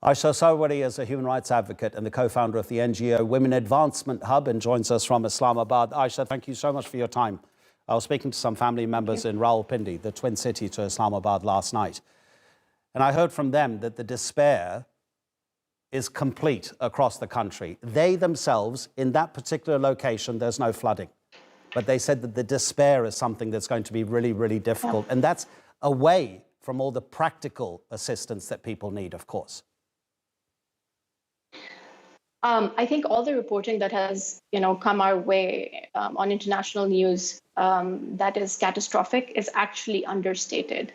Aisha Sarwari is a human rights advocate and the co-founder of the NGO Women Advancement Hub and joins us from Islamabad. Aisha, thank you so much for your time. I was speaking to some family members in Rawalpindi, the twin city to Islamabad, last night. And I heard from them that the despair is complete across the country. They themselves, in that particular location, there's no flooding. But they said that the despair is something that's going to be really, really difficult. And that's away from all the practical assistance that people need, of course. I think all the reporting that has, come our way on international news that is catastrophic is actually understated.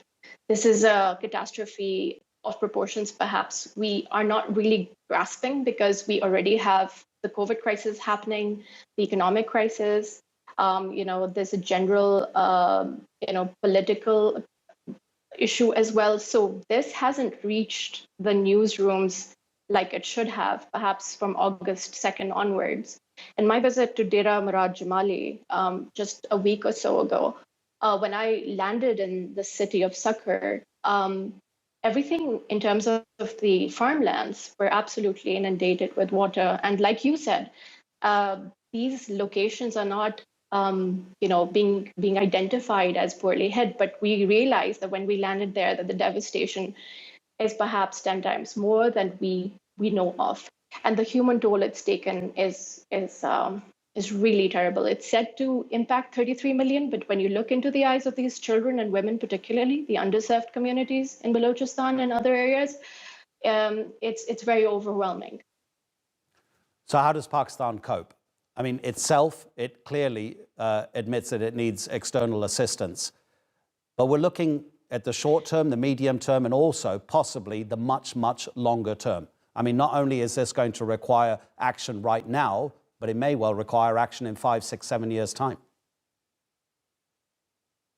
This is a catastrophe of proportions perhaps we are not really grasping because we already have the COVID crisis happening, the economic crisis. There's a general, political issue as well. So this hasn't reached the newsrooms like it should have, perhaps from August 2nd onwards. In my visit to Dera Murad Jamali just a week or so ago, when I landed in the city of Sakhar, everything in terms of the farmlands were absolutely inundated with water. And like you said, these locations are not being identified as poorly hit, but we realized that when we landed there that the devastation is perhaps 10 times more than we know of. And the human toll it's taken is really terrible. It's said to impact 33 million, but when you look into the eyes of these children and women, particularly the underserved communities in Balochistan and other areas, it's very overwhelming. So how does Pakistan cope? I mean, itself, it clearly admits that it needs external assistance, but we're looking at the short term, the medium term, and also possibly the much, much longer term. I mean, not only is this going to require action right now, but it may well require action in 5, 6, 7 years' time.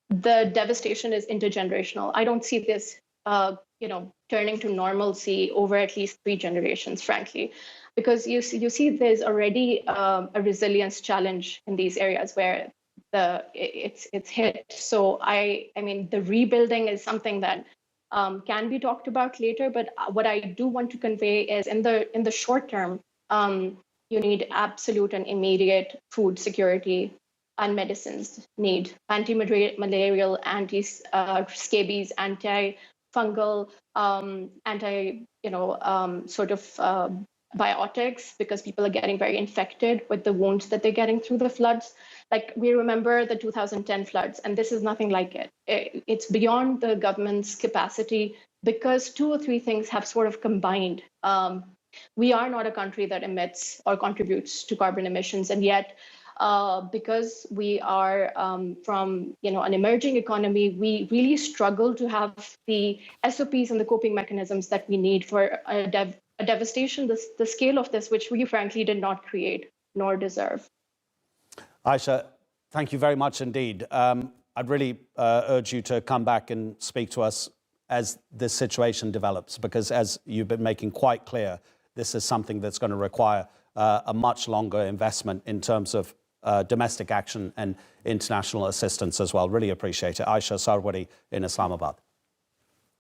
The devastation is intergenerational. I don't see this, turning to normalcy over at least 3 generations, frankly, because you see there's already a resilience challenge in these areas where it's hit. So I mean, the rebuilding is something that can be talked about later. But what I do want to convey is in the short term, you need absolute and immediate food security and medicines need anti-malarial, anti-scabies, anti-fungal, biotics, because people are getting very infected with the wounds that they're getting through the floods. Like, we remember the 2010 floods, and this is nothing like it. It's beyond the government's capacity because 2 or 3 things have sort of combined. We are not a country that emits or contributes to carbon emissions, and yet because we are from an emerging economy, we really struggle to have the SOPs and the coping mechanisms that we need for a devastation, the scale of this, which we frankly did not create nor deserve. Aisha, thank you very much indeed. I'd really urge you to come back and speak to us as this situation develops, because as you've been making quite clear, this is something that's going to require a much longer investment in terms of domestic action and international assistance as well. Really appreciate it. Aisha Sarwari in Islamabad.